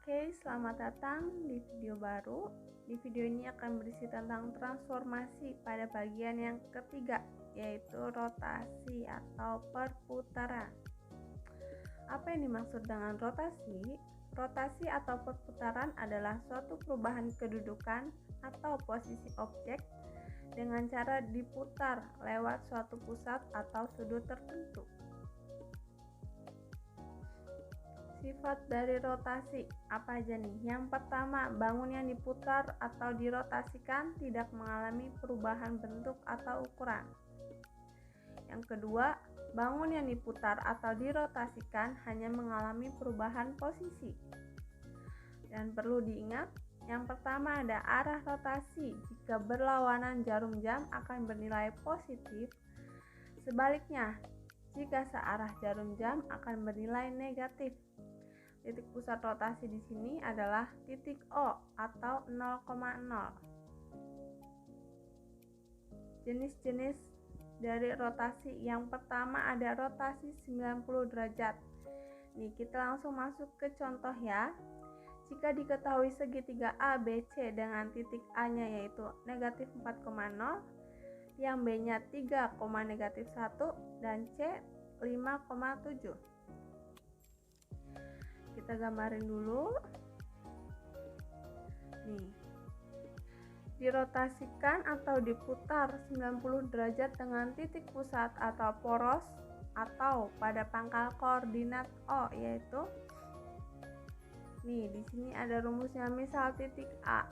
Oke, selamat datang di video baru. Di video ini akan berisi tentang transformasi pada bagian yang ketiga, yaitu rotasi atau perputaran. Apa yang dimaksud dengan rotasi? Rotasi atau perputaran adalah suatu perubahan kedudukan atau posisi objek dengan cara diputar lewat suatu pusat atau sudut tertentu. Sifat dari rotasi apa aja nih? Yang pertama, bangun yang diputar atau dirotasikan tidak mengalami perubahan bentuk atau ukuran. Yang kedua, bangun yang diputar atau dirotasikan hanya mengalami perubahan posisi. Dan perlu diingat, yang pertama ada arah rotasi. Jika berlawanan jarum jam akan bernilai positif. Sebaliknya, jika searah jarum jam akan bernilai negatif. Titik pusat rotasi di sini adalah titik O atau 0,0. Jenis-jenis dari rotasi yang pertama ada rotasi 90 derajat. Nih, kita langsung masuk ke contoh ya. Jika diketahui segitiga ABC dengan titik A-nya yaitu negatif 4,0, yang B-nya 3,-1 dan C 5,7. Kita gambarin dulu. Nih, dirotasikan atau diputar 90 derajat dengan titik pusat atau poros atau pada pangkal koordinat O, yaitu nih di sini ada rumusnya. Misal titik A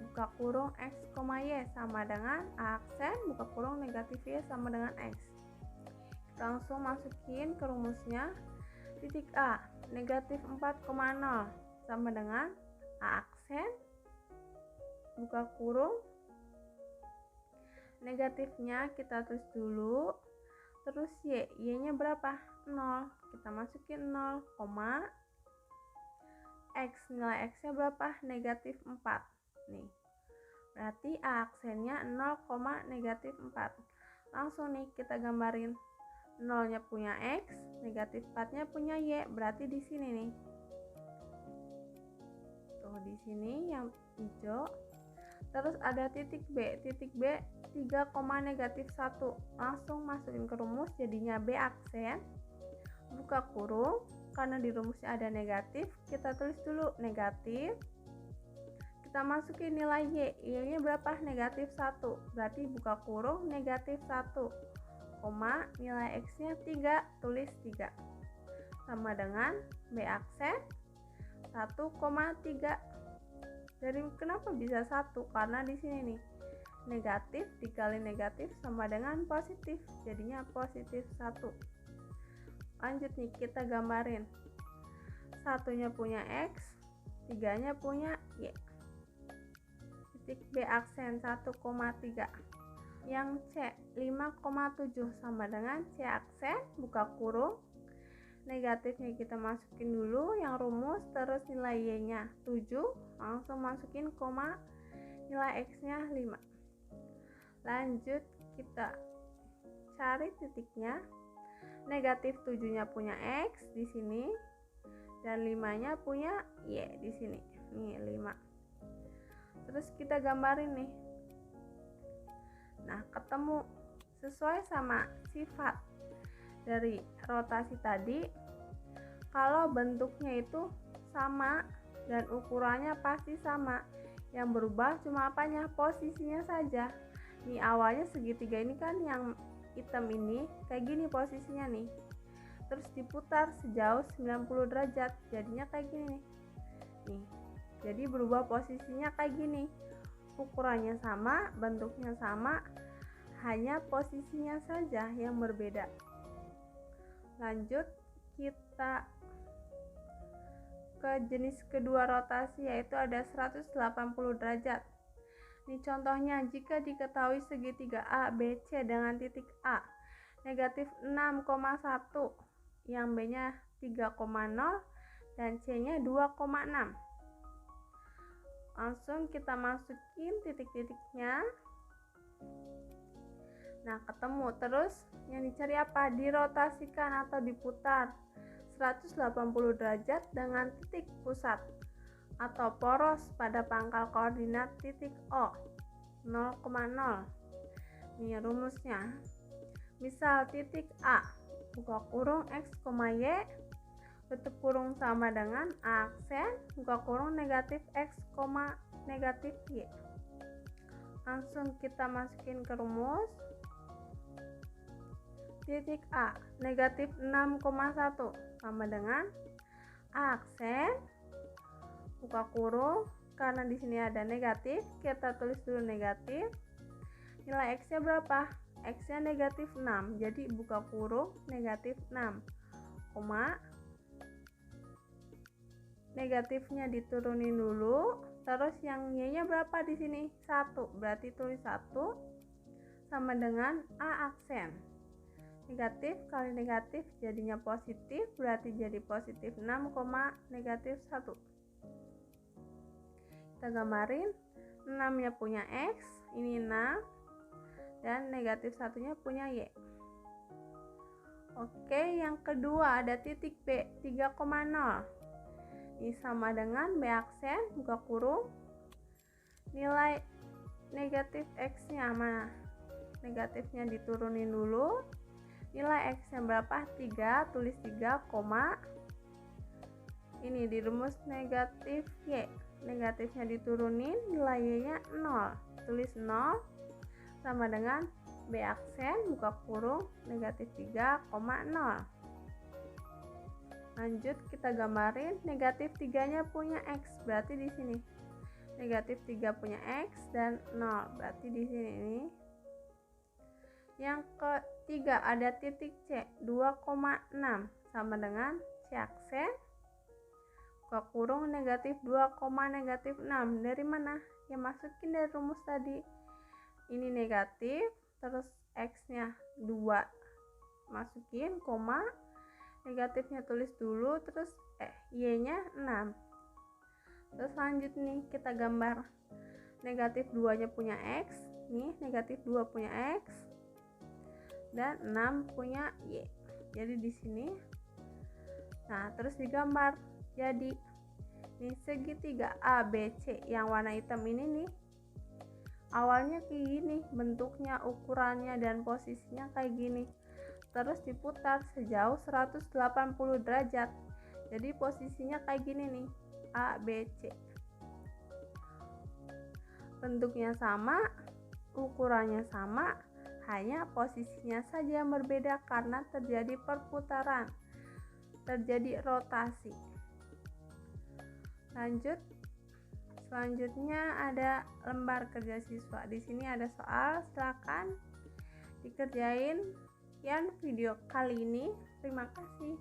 buka kurung X, Y sama dengan A aksen buka kurung negatif Y sama dengan X. Kita langsung masukin ke rumusnya. Titik A negatif 4,0 sama dengan A aksen buka kurung negatifnya kita tulis dulu, terus Y nya berapa? 0, kita masukin 0, X, nilai X nya berapa? Negatif 4. Nih, berarti A aksennya 0, negatif 4. Langsung nih kita gambarin. 0-nya punya X, negatif 4-nya punya Y, berarti di sini nih. Tuh di sini yang hijau. Terus ada titik B 3,-1. Langsung masukin ke rumus, jadinya B aksen buka kurung, karena di rumusnya ada negatif, kita tulis dulu negatif. Kita masukin nilai Y-nya berapa? Negatif 1. Berarti buka kurung negatif 1. Nilai X-nya 3, tulis 3 sama dengan B aksen 1,3. Dari kenapa bisa 1? Karena di sini nih negatif dikali negatif sama dengan positif, jadinya positif 1. Lanjut nih kita gambarin. 1-nya punya X, 3-nya punya Y. Titik B aksen 1,3. Yang C 5,7 sama dengan C aksen buka kurung, negatifnya kita masukin dulu yang rumus, terus nilai Y nya 7, langsung masukin koma, nilai X nya 5. Lanjut kita cari titiknya. Negatif 7 nya punya X di sini dan 5 nya punya Y di sini. Nih 5. Terus kita gambarin nih. Nah, ketemu sesuai sama sifat dari rotasi tadi. Kalau bentuknya itu sama dan ukurannya pasti sama, yang berubah cuma apanya? Posisinya saja. Nih awalnya segitiga ini kan yang hitam ini kayak gini posisinya nih. Terus diputar sejauh 90 derajat, jadinya kayak gini nih. Nih. Jadi berubah posisinya kayak gini. Ukurannya sama, bentuknya sama, hanya posisinya saja yang berbeda. Lanjut kita ke jenis kedua rotasi, yaitu ada 180 derajat. Ini contohnya, jika diketahui segitiga A, B, C dengan titik A negatif 6,1, yang B nya 3,0 dan C nya 2,6. Langsung kita masukin titik-titiknya. Nah, ketemu. Terus yang dicari apa? Dirotasikan atau diputar 180 derajat dengan titik pusat. atau poros pada pangkal koordinat titik O 0,0. Ini rumusnya. Misal titik A buka kurung X, Y tutup kurung sama dengan A aksen buka kurung negatif X, negatif Y. Langsung kita masukin ke rumus. Titik A negatif 6,1 sama dengan A aksen buka kurung, karena di sini ada negatif kita tulis dulu negatif. Nilai X nya berapa? X nya negatif 6, jadi buka kurung negatif 6, negatifnya diturunin dulu. Terus yang Y nya berapa di sini? 1, berarti tulis 1 sama dengan A aksen. Negatif kali negatif jadinya positif, berarti jadi positif 6, negatif 1. Kita gambarin, 6 nya punya X, ini 6, dan negatif 1 nya punya Y. Oke, yang kedua ada titik B 3,0. Ini sama dengan B aksen buka kurung, nilai negatif X nya mana? Negatifnya diturunin dulu. Nilai X nya berapa? 3, tulis 3, ini di rumus negatif Y. Negatifnya diturunin, nilai Y nya 0, tulis 0 sama dengan B aksen buka kurung negatif 3,0. Lanjut kita gambarin, negatif 3 nya punya X, berarti di sini negatif 3 punya X dan 0, berarti di sini ini. Yang ketiga ada titik C 2,6 sama dengan C aksen buka kurung negatif 2, negatif 6. Dari mana? Ya masukin dari rumus tadi. Ini negatif, terus X nya 2 masukin, negatifnya tulis dulu, terus Y nya 6. Terus lanjut nih kita gambar, negatif 2 nya punya X, nih negatif 2 punya X dan 6 punya Y. Jadi di sini. Nah, terus digambar. Jadi ini segitiga ABC yang warna hitam ini nih. Awalnya kayak gini bentuknya, ukurannya dan posisinya kayak gini. Terus diputar sejauh 180 derajat. Jadi posisinya kayak gini nih, ABC. Bentuknya sama, ukurannya sama, hanya posisinya saja yang berbeda karena terjadi perputaran, terjadi rotasi. Selanjutnya ada lembar kerja siswa. Di sini ada soal, silakan dikerjain. Sekian video kali ini. Terima kasih.